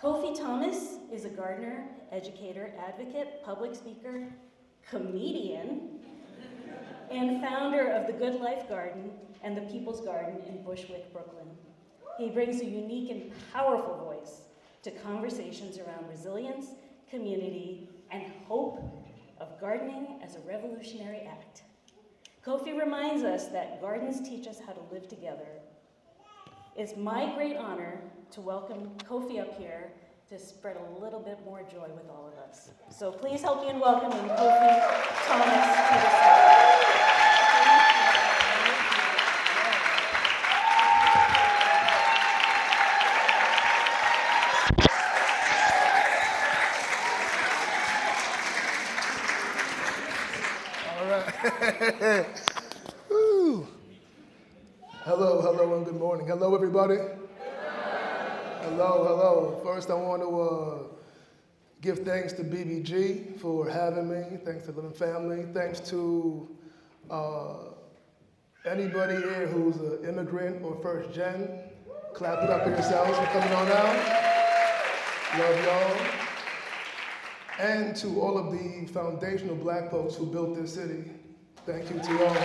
Kofi Thomas is a gardener, educator, advocate, public speaker, comedian, and founder of the Good Life Garden and the People's Garden in Bushwick, Brooklyn. He brings a unique and powerful voice to conversations around resilience, community, and hope of gardening as a revolutionary act. Kofi reminds us that gardens teach us how to live together. It's my great honor to welcome Kofi up here to spread a little bit more joy with all of us. So please help me in welcoming Kofi Thomas to the stage. Woo. Hello, and good morning. Hello, everybody. Hello. First, I want to give thanks to BBG for having me. Thanks to Levin family. Thanks to anybody here who's an immigrant or first gen. Clap it up for yourselves for coming on out. Love y'all. And to all of the foundational black folks who built this city. Thank you to all.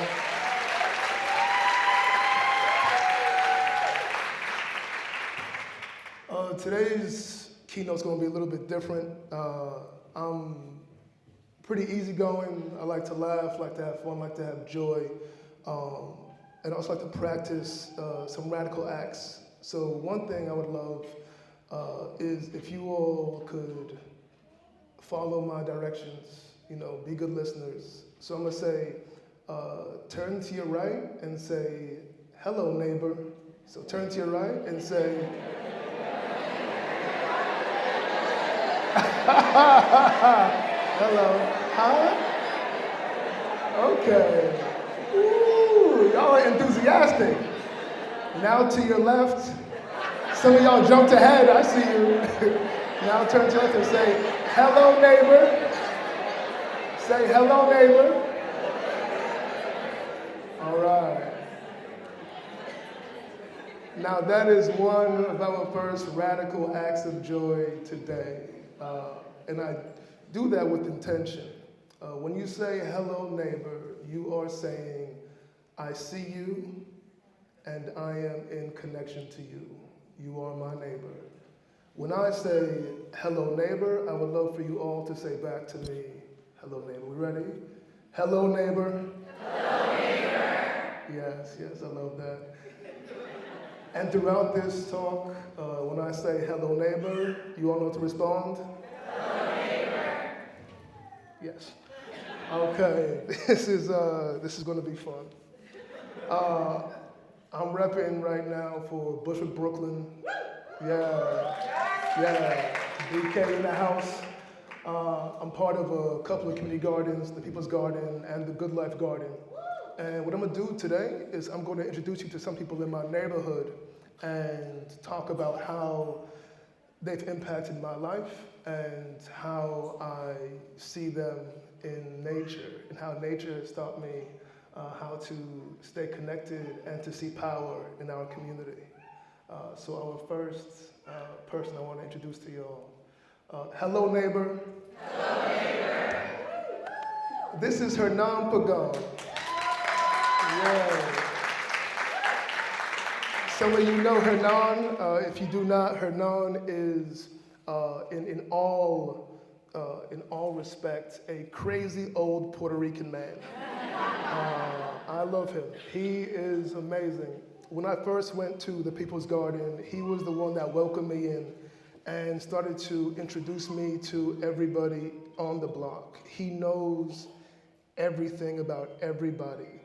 Today's keynote's going to be a little bit different. I'm pretty easygoing. I like to laugh, like to have fun, like to have joy, and also like to practice some radical acts. So one thing I would love is if you all could follow my directions, be good listeners. So I'm gonna say, turn to your right and say, hello, neighbor. So turn to your right and say, hello, hi? Okay. Ooh, y'all are enthusiastic. Now to your left. Some of y'all jumped ahead, I see you. Now turn to your left and say, hello, neighbor. Say hello, neighbor. All right. Now that is one of our first radical acts of joy today. And I do that with intention. When you say hello, neighbor, you are saying, I see you and I am in connection to you. You are my neighbor. When I say hello, neighbor, I would love for you all to say back to me, hello, neighbor. We ready? Hello, neighbor. Hello, neighbor. Yes, I love that. And throughout this talk, when I say hello, neighbor, you all know to respond? Hello, neighbor. Yes. Okay, this is going to be fun. I'm repping right now for Bushwick, Brooklyn. Yeah, BK in the house. I'm part of a couple of community gardens, the People's Garden and the Good Life Garden. And what I'm gonna do today is I'm gonna introduce you to some people in my neighborhood and talk about how they've impacted my life and how I see them in nature and how nature has taught me how to stay connected and to see power in our community. So our first person I want to introduce to y'all. Hello, neighbor. Hello, neighbor. This is Hernan Pagan. Yeah. Some of you know Hernan. If you do not, Hernan is in all respects a crazy old Puerto Rican man. I love him. He is amazing. When I first went to the People's Garden, he was the one that welcomed me in and started to introduce me to everybody on the block. He knows everything about everybody.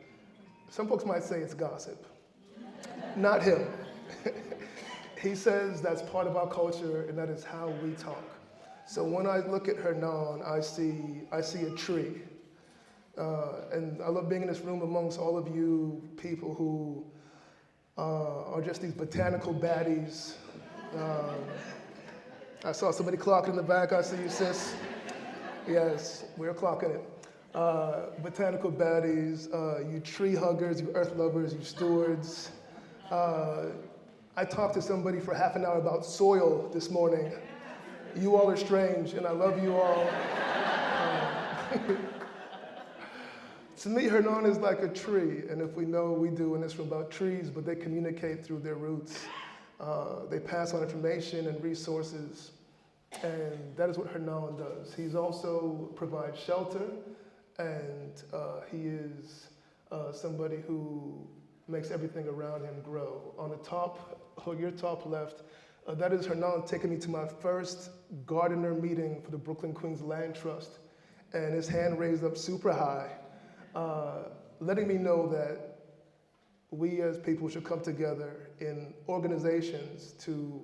Some folks might say it's gossip. Not him. He says that's part of our culture and that is how we talk. So when I look at Hernan, I see a tree. And I love being in this room amongst all of you people who are just these botanical baddies. I saw somebody clocking in the back. I see you, sis. Yes, we're clocking it. Botanical baddies, you tree huggers, you earth lovers, you stewards. I talked to somebody for half an hour about soil this morning. You all are strange, and I love you all. To me, Hernan is like a tree, and if we know, we do in this room about trees, but they communicate through their roots. They pass on information and resources, and that is what Hernan does. He's also provides shelter, and he is somebody who makes everything around him grow. On the top, or your top left, that is Hernan taking me to my first gardener meeting for the Brooklyn Queens Land Trust, and his hand raised up super high, letting me know that we as people should come together in organizations to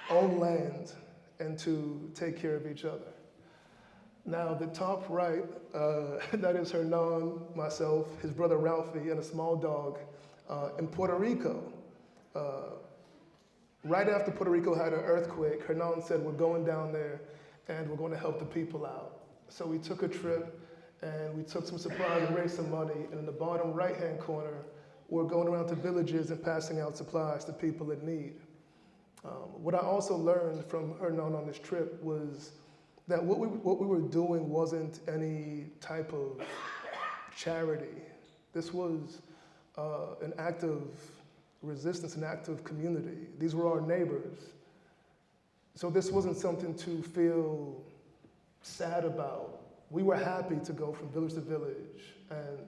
own land and to take care of each other. Now, the top right, that is Hernan, myself, his brother Ralphie, and a small dog in Puerto Rico. Right after Puerto Rico had an earthquake, Hernan said, we're going down there and we're going to help the people out. So we took a trip and we took some supplies and raised some money. And in the bottom right-hand corner, we're going around to villages and passing out supplies to people in need. What I also learned from Hernan on this trip was that what we were doing wasn't any type of charity. This was an act of resistance, an act of community. These were our neighbors. So this wasn't something to feel sad about. We were happy to go from village to village, and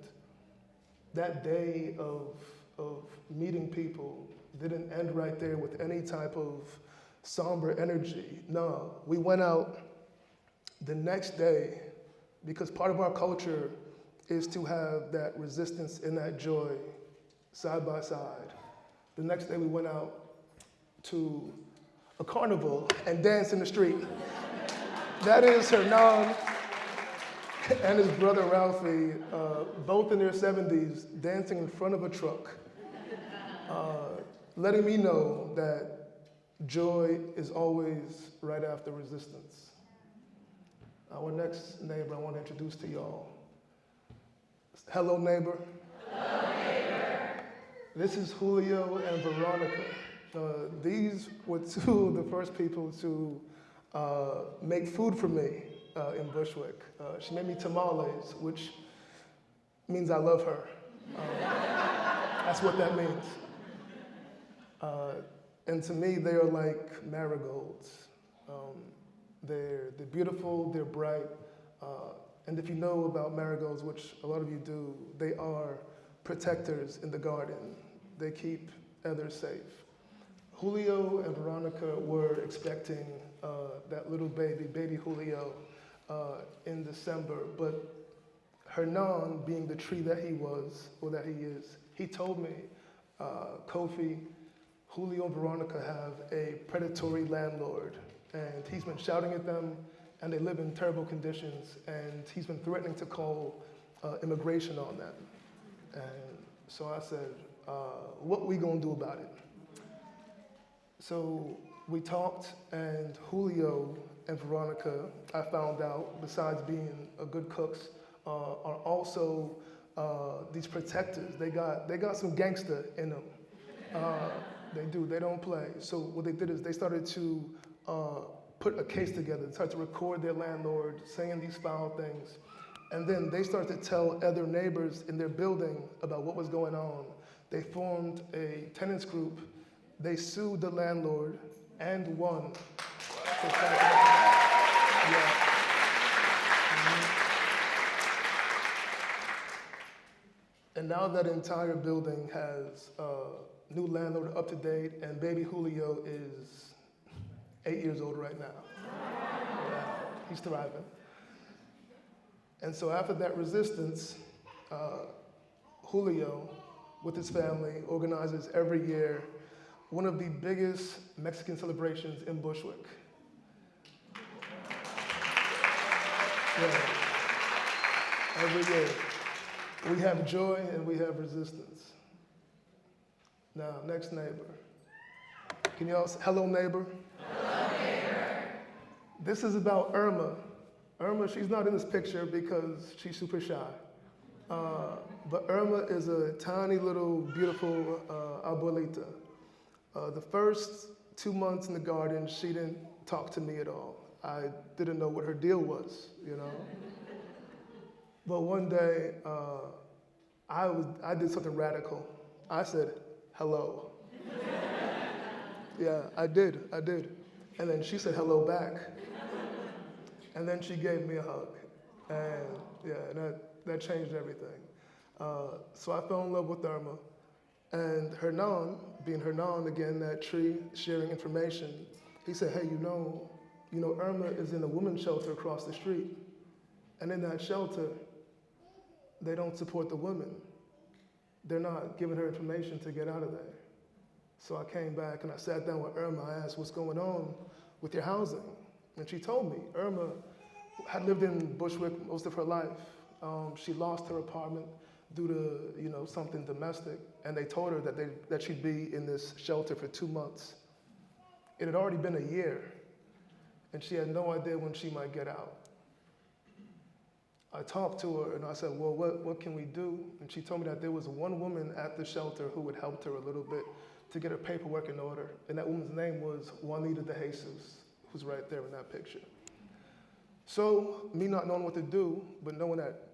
that day of meeting people didn't end right there with any type of somber energy. No, we went out the next day because part of our culture is to have that resistance and that joy side by side. The next day we went out to a carnival and danced in the street. That is Hernan and his brother Ralphie, both in their 70s, dancing in front of a truck, letting me know that joy is always right after resistance. Our next neighbor I want to introduce to y'all. Hello, neighbor. Hello, neighbor. This is Julio and Veronica. These were two of the first people to make food for me in Bushwick. She made me tamales, which means I love her. That's what that means. And to me, they are like marigolds. They're beautiful, they're bright, and if you know about marigolds, which a lot of you do, they are protectors in the garden. They keep others safe. Julio and Veronica were expecting that little baby Julio, in December, but Hernan, being the tree that he was, or that he is, he told me, Kofi, Julio and Veronica have a predatory landlord, and he's been shouting at them, and they live in terrible conditions, and he's been threatening to call immigration on them. And so I said, what we gonna do about it? So we talked, and Julio and Veronica, I found out, besides being good cooks, are also these protectors. They got some gangster in them. They do, they don't play. So what they did is they started to put a case together, started to record their landlord saying these foul things. And then they started to tell other neighbors in their building about what was going on. They formed a tenants group. They sued the landlord and won. Yeah. And now that entire building has new landlord up to date, and baby Julio is 8 years old right now. Yeah, he's thriving. And so after that resistance, Julio, with his family, organizes every year one of the biggest Mexican celebrations in Bushwick. Yeah. Every year. We have joy and we have resistance. Now, next neighbor. Can y'all say, hello, neighbor? Hello, neighbor. This is about Irma. Irma, she's not in this picture because she's super shy. But Irma is a tiny little beautiful abuelita. The first 2 months in the garden, she didn't talk to me at all. I didn't know what her deal was, you know. But one day, I did something radical. I said, hello. Yeah, I did. And then she said hello back. And then she gave me a hug. And yeah, that changed everything. So I fell in love with Irma. And Hernan, being Hernan again, that tree, sharing information, he said, hey, you know, Irma is in a women's shelter across the street. And in that shelter, they don't support the women. They're not giving her information to get out of there. So I came back and I sat down with Irma. I asked, what's going on with your housing? And she told me, Irma had lived in Bushwick most of her life. She lost her apartment due to something domestic, and they told her that she'd be in this shelter for 2 months. It had already been a year, and she had no idea when she might get out. I talked to her and I said, well, what can we do? And she told me that there was one woman at the shelter who had helped her a little bit to get her paperwork in order. And that woman's name was Juanita de Jesus, who's right there in that picture. So me not knowing what to do, but knowing that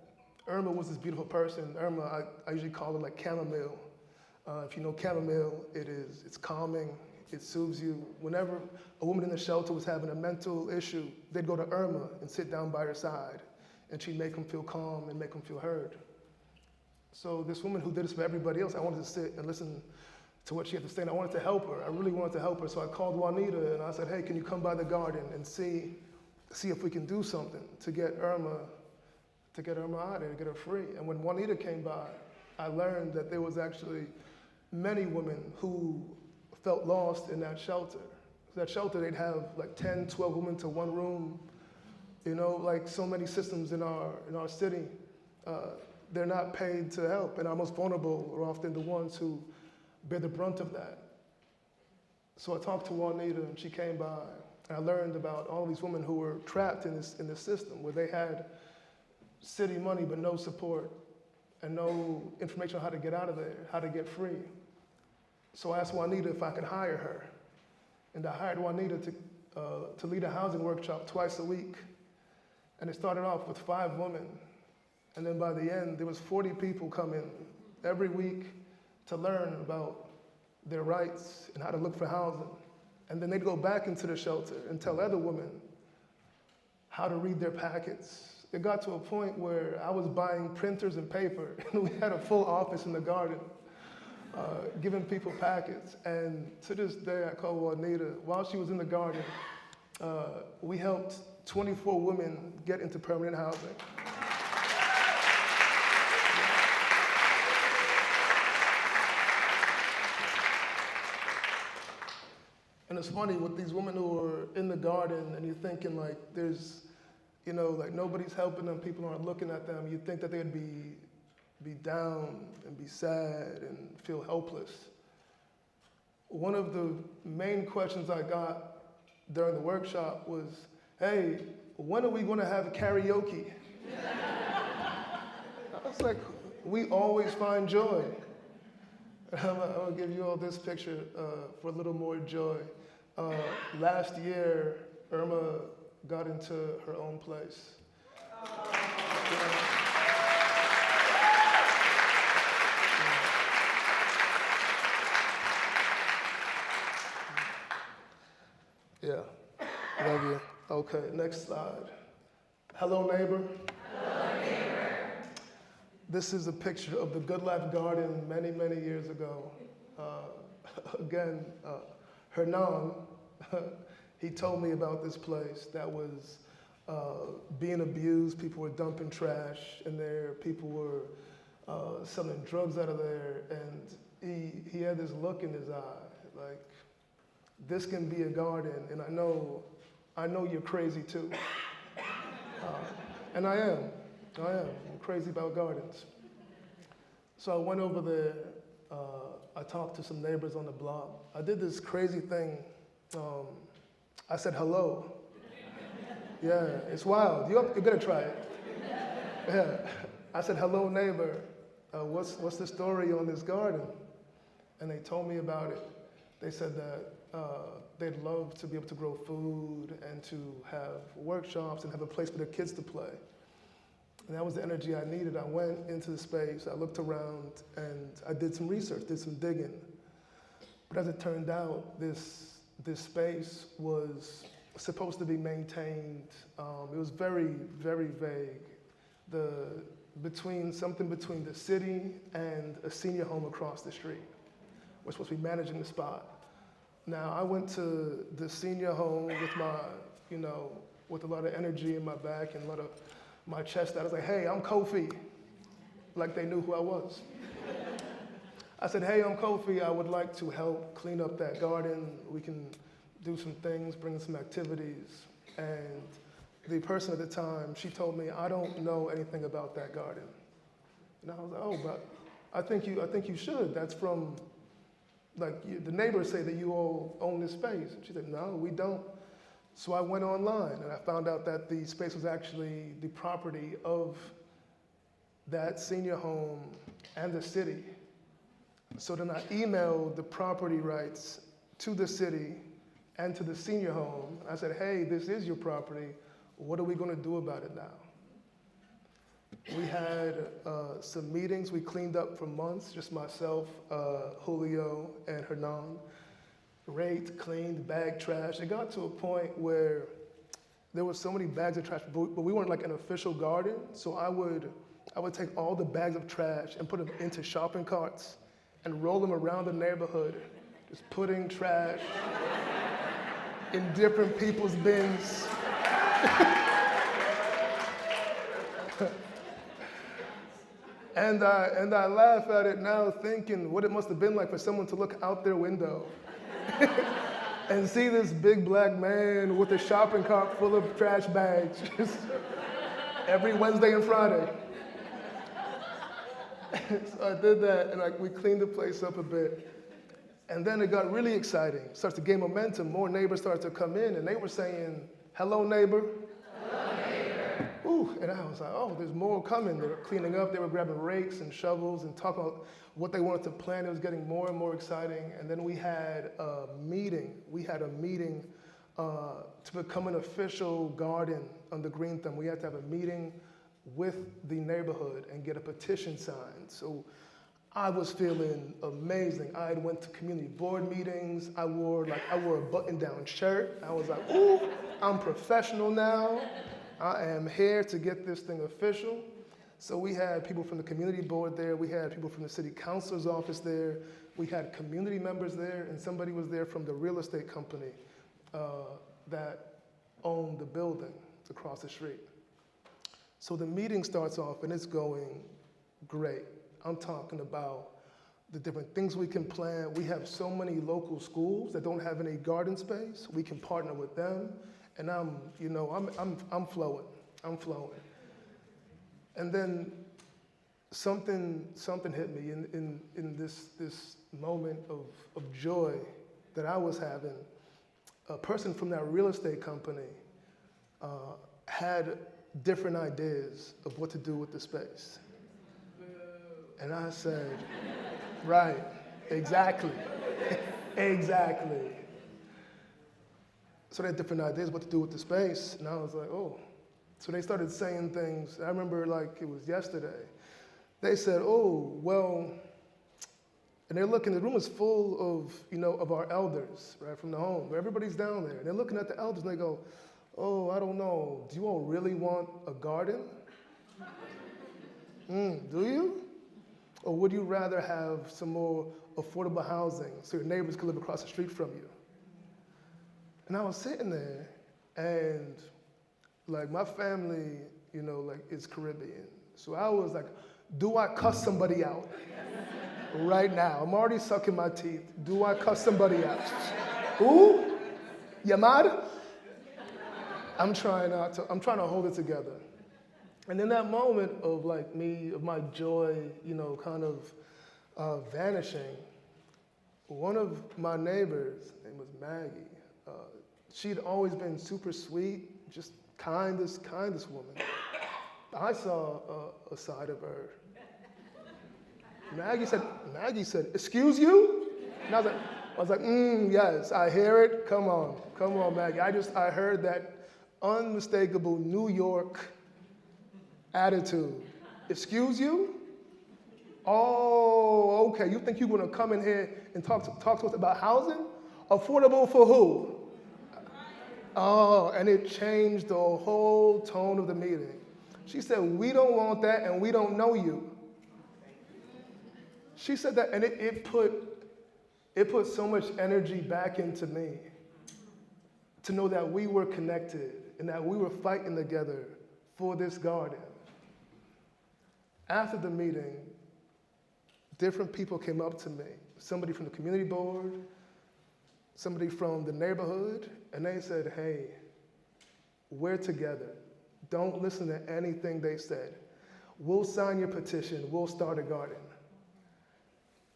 Irma was this beautiful person. Irma, I usually call her like chamomile. If you know chamomile, it's calming, it soothes you. Whenever a woman in the shelter was having a mental issue, they'd go to Irma and sit down by her side. And she'd make them feel calm and make them feel heard. So this woman who did this for everybody else, I wanted to sit and listen to what she had to say, and I wanted to help her. I really wanted to help her, so I called Juanita and I said, hey, can you come by the garden and see if we can do something to get Irma out of there, to get her free. And when Juanita came by, I learned that there was actually many women who felt lost in that shelter. That shelter, they'd have like 10, 12 women to one room. Like so many systems in our city, they're not paid to help, and our most vulnerable are often the ones who bear the brunt of that. So I talked to Juanita, and she came by, and I learned about all these women who were trapped in this system where they had city money but no support and no information on how to get out of there, how to get free. So I asked Juanita if I could hire her, and I hired Juanita to lead a housing workshop twice a week. And it started off with 5 women. And then by the end, there was 40 people coming every week to learn about their rights and how to look for housing. And then they'd go back into the shelter and tell other women how to read their packets. It got to a point where I was buying printers and paper, and we had a full office in the garden, giving people packets. And to this day, I call Juanita. While she was in the garden, we helped 24 women get into permanent housing. And it's funny with these women who are in the garden, and you're thinking like there's, like nobody's helping them, people aren't looking at them. You'd think that they'd be down and be sad and feel helpless. One of the main questions I got during the workshop was, hey, when are we going to have karaoke? I was like, we always find joy. I'll give you all this picture for a little more joy. Last year, Irma got into her own place. Yeah, love you. Okay, next slide. Hello, neighbor. Hello, neighbor. This is a picture of the Good Life Garden many, many years ago. Again, Hernan, he told me about this place that was being abused. People were dumping trash in there. People were selling drugs out of there. And he had this look in his eye, like, this can be a garden, and I know you're crazy too. And I am. I'm crazy about gardens. So I went over there, I talked to some neighbors on the block. I did this crazy thing. I said hello. Yeah, it's wild. You're gonna try it. Yeah. I said, hello, neighbor. What's the story on this garden? And they told me about it. They said that they'd love to be able to grow food and to have workshops and have a place for their kids to play. And that was the energy I needed. I went into the space, I looked around, and I did some research, did some digging. But as it turned out, this space was supposed to be maintained. It was very, very vague. Something between the city and a senior home across the street. We're supposed to be managing the spot. Now, I went to the senior home with with a lot of energy in my back and a lot of my chest out. I was like, hey, I'm Kofi. Like they knew who I was. I said, hey, I'm Kofi. I would like to help clean up that garden. We can do some things, bring some activities. And the person at the time, she told me, I don't know anything about that garden. And I was like, oh, but I think you should. That's from, the neighbors say that you all own this space. And she said, no, we don't. So I went online and I found out that the space was actually the property of that senior home and the city. So then I emailed the property rights to the city and to the senior home. I said, hey, this is your property. What are we going to do about it now? We had some meetings. We cleaned up for months, just myself, Julio, and Hernan. Raked, cleaned, bagged trash. It got to a point where there were so many bags of trash, but we weren't like an official garden. So I would take all the bags of trash and put them into shopping carts and roll them around the neighborhood, just putting trash in different people's bins. And I laugh at it now, thinking what it must have been like for someone to look out their window and see this big black man with a shopping cart full of trash bags just every Wednesday and Friday. So I did that, and we cleaned the place up a bit. And then it got really exciting. It starts to gain momentum. More neighbors started to come in, and they were saying, hello, neighbor. Hello, neighbor. Ooh, and I was like, oh, there's more coming. They were cleaning up. They were grabbing rakes and shovels and talking about what they wanted to plant. It was getting more and more exciting. And then we had a meeting. To become an official garden on the Green Thumb. We had to have a meeting with the neighborhood and get a petition signed. So I was feeling amazing. I went to community board meetings. I wore a button-down shirt. I was like, ooh, I'm professional now. I am here to get this thing official. So we had people from the community board there. We had people from the city councilor's office there. We had community members there, and somebody was there from the real estate company that owned the building across the street. So the meeting starts off, and it's going great. I'm talking about the different things we can plant. We have so many local schools that don't have any garden space. We can partner with them, and I'm flowing. I'm flowing. And then something hit me in this moment of joy that I was having. A person from that real estate company had different ideas of what to do with the space. And I said, right, exactly, exactly. So they had different ideas what to do with the space, and I was like, oh. So they started saying things, I remember like it was yesterday. They said, oh, well, and they're looking, the room is full of our elders, right, from the home. Everybody's down there, and they're looking at the elders, and they go, oh, I don't know, do you all really want a garden? Do you? Or would you rather have some more affordable housing so your neighbors could live across the street from you? And I was sitting there, and like my family, is Caribbean. So I was like, do I cuss somebody out right now? I'm already sucking my teeth. Do I cuss somebody out? Ooh, you mad? I'm trying to hold it together. And in that moment of my joy, kind of vanishing, one of my neighbors, her name was Maggie, she'd always been super sweet, just kindest woman. I saw a side of her. Maggie said, excuse you? And I was like, I was like, yes, I hear it. Come on, Maggie. I heard that unmistakable New York attitude. Excuse you? Oh, okay. You think you're gonna come in here and talk to us about housing? Affordable for who? Oh, and it changed the whole tone of the meeting. She said, we don't want that and we don't know you. She said that, and it put so much energy back into me to know that we were connected and that we were fighting together for this garden. After the meeting, different people came up to me, somebody from the community board, somebody from the neighborhood, and they said, hey, we're together. Don't listen to anything they said. We'll sign your petition. We'll start a garden.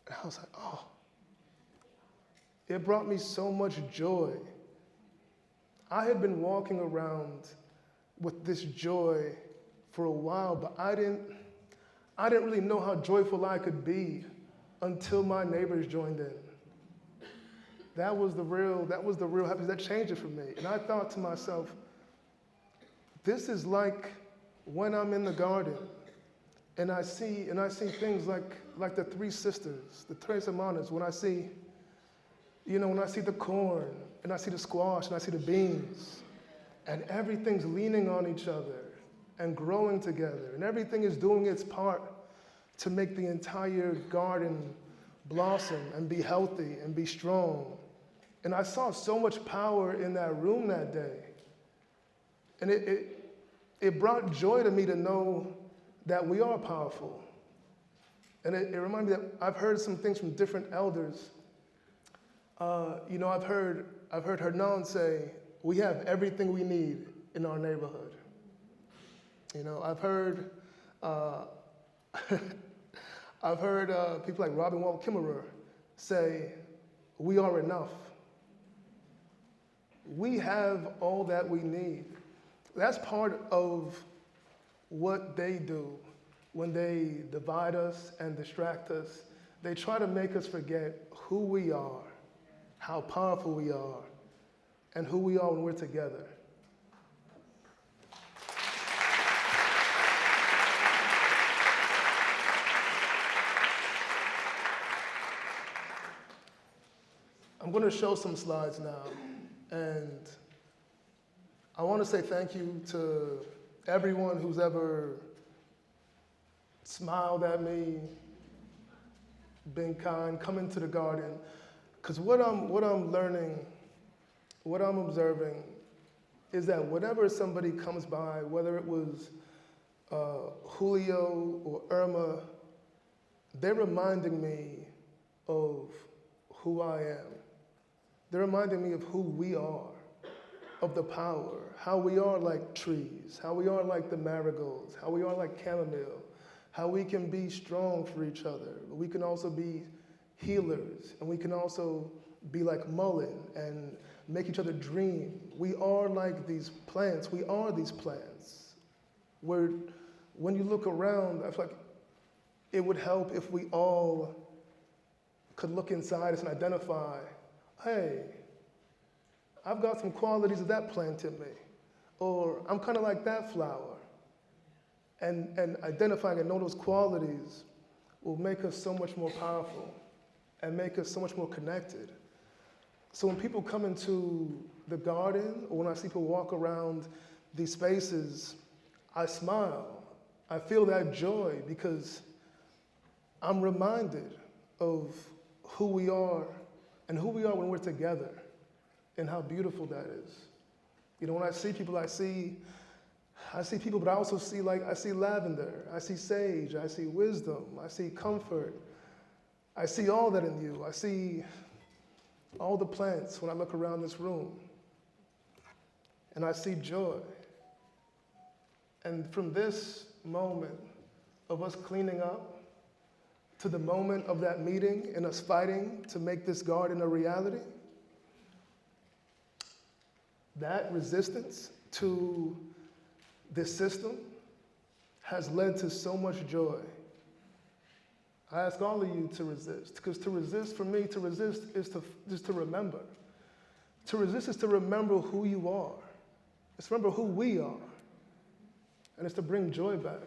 And I was like, oh. It brought me so much joy. I had been walking around with this joy for a while, but I didn't really know how joyful I could be until my neighbors joined in. That was the real happiness. That changed it for me. And I thought to myself, this is like when I'm in the garden and I see things like the three sisters, the tres hermanas, when I see the corn and I see the squash and I see the beans and everything's leaning on each other and growing together and everything is doing its part to make the entire garden blossom and be healthy and be strong. And I saw so much power in that room that day. And it brought joy to me to know that we are powerful. And it reminded me that I've heard some things from different elders. I've heard Hernan say, we have everything we need in our neighborhood. I've heard people like Robin Wall Kimmerer say, we are enough. We have all that we need. That's part of what they do when they divide us and distract us. They try to make us forget who we are, how powerful we are, and who we are when we're together. I'm going to show some slides now, and I want to say thank you to everyone who's ever smiled at me, been kind, come into the garden, because what I'm learning, what I'm observing, is that whenever somebody comes by, whether it was Julio or Irma, they're reminding me of who I am. They're reminding me of who we are, of the power, how we are like trees, how we are like the marigolds, how we are like chamomile, how we can be strong for each other. But we can also be healers, and we can also be like mullein and make each other dream. We are like these plants. We are these plants. Where when you look around, I feel like it would help if we all could look inside us and identify, hey, I've got some qualities of that plant in me, or I'm kind of like that flower. And identifying and know those qualities will make us so much more powerful and make us so much more connected. So when people come into the garden, or when I see people walk around these spaces, I smile. I feel that joy because I'm reminded of who we are and who we are when we're together and how beautiful that is. When I see people, I see people, but I also see I see lavender, I see sage, I see wisdom, I see comfort. I see all that in you. I see all the plants when I look around this room. And I see joy. And from this moment of us cleaning up to the moment of that meeting and us fighting to make this garden a reality, that resistance to this system has led to so much joy. I ask all of you to resist, because to resist, for me, to resist is to remember. To resist is to remember who you are. It's to remember who we are. And it's to bring joy back.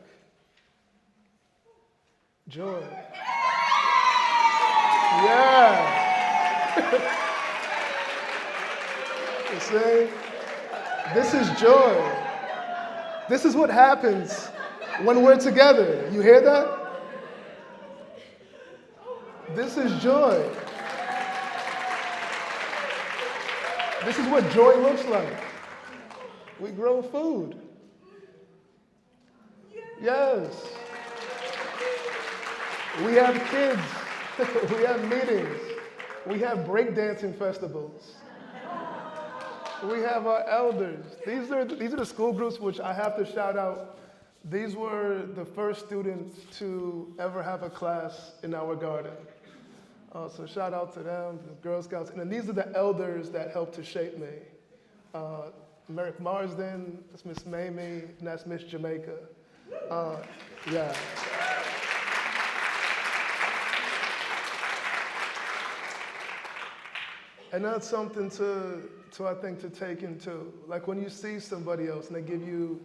Joy. Yeah. You see? This is joy. This is what happens when we're together. You hear that? This is joy. This is what joy looks like. We grow food. Yes. We have kids. We have meetings. We have breakdancing festivals. We have our elders. These are the school groups which I have to shout out. These were the first students to ever have a class in our garden. So shout out to them, the Girl Scouts. And then these are the elders that helped to shape me. Merrick Marsden, that's Miss Mamie, and that's Miss Jamaica. Yeah. And that's something to I think, to take into. Like when you see somebody else and they give you,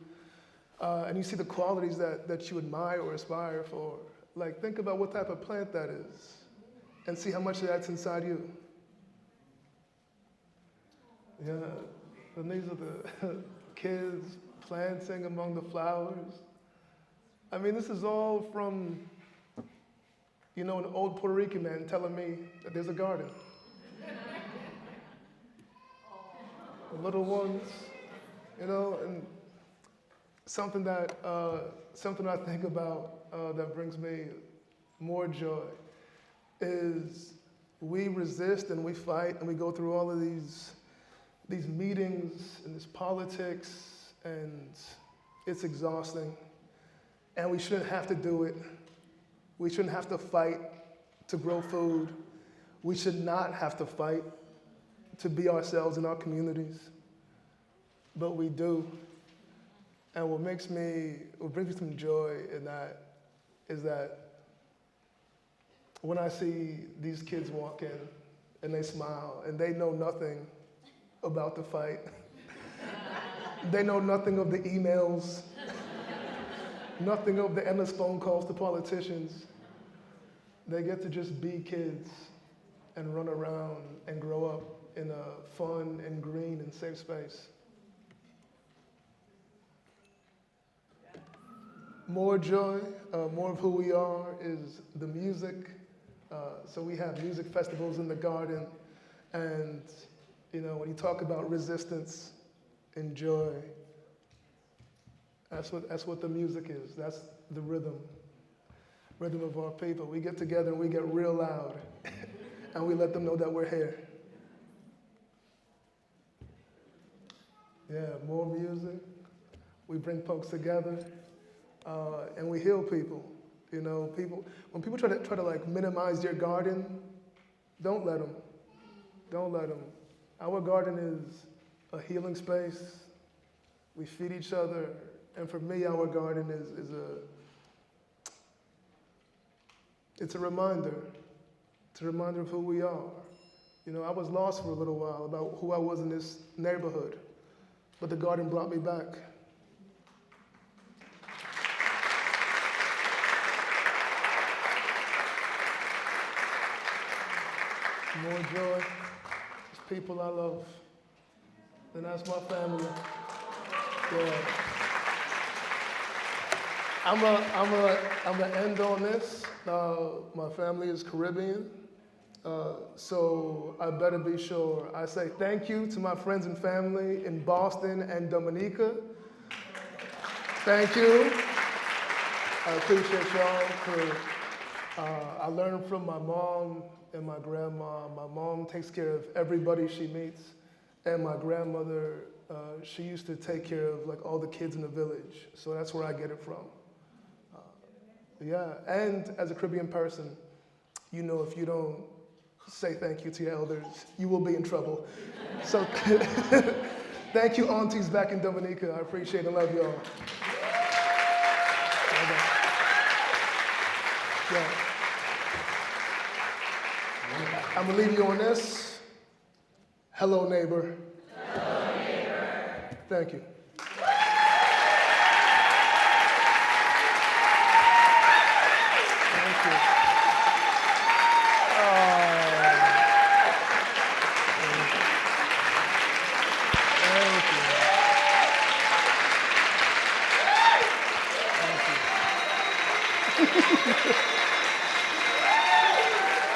and you see the qualities that you admire or aspire for, like think about what type of plant that is and see how much of that's inside you. Yeah, and these are the kids planting among the flowers. I mean, this is all from, an old Puerto Rican man telling me that there's a garden. The little ones, and something I think about that brings me more joy is we resist and we fight and we go through all of these meetings and this politics, and it's exhausting. And we shouldn't have to do it. We shouldn't have to fight to grow food. We should not have to fight to be ourselves in our communities. But we do. And what brings me some joy in that is that when I see these kids walk in and they smile and they know nothing about the fight, they know nothing of the emails, nothing of the endless phone calls to politicians. They get to just be kids and run around and grow up in a fun and green and safe space. More joy, more of who we are is the music. So we have music festivals in the garden, and when you talk about resistance and joy, that's what the music is. That's the rhythm of our people. We get together and we get real loud, and we let them know that we're here. Yeah, more music. We bring folks together, and we heal people. When people try to like minimize your garden, don't let them. Don't let them. Our garden is a healing space. We feed each other, and for me, our garden is a reminder. It's a reminder of who we are. I was lost for a little while about who I was in this neighborhood, but the garden brought me back. More joy. It's people I love. And that's my family. Yeah. I'm gonna end on this. My family is Caribbean, so I better be sure I say thank you to my friends and family in Boston and Dominica. Thank you. I appreciate y'all. I learned from my mom and my grandma. My mom takes care of everybody she meets, and my grandmother, she used to take care of like all the kids in the village. So that's where I get it from. Yeah, and as a Caribbean person, if you don't say thank you to your elders, you will be in trouble. So thank you, aunties back in Dominica. I appreciate and love y'all. Yeah. I'm gonna leave you on this. Hello, neighbor. Hello, neighbor. Thank you.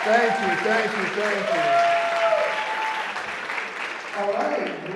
Thank you. Thank you. All right.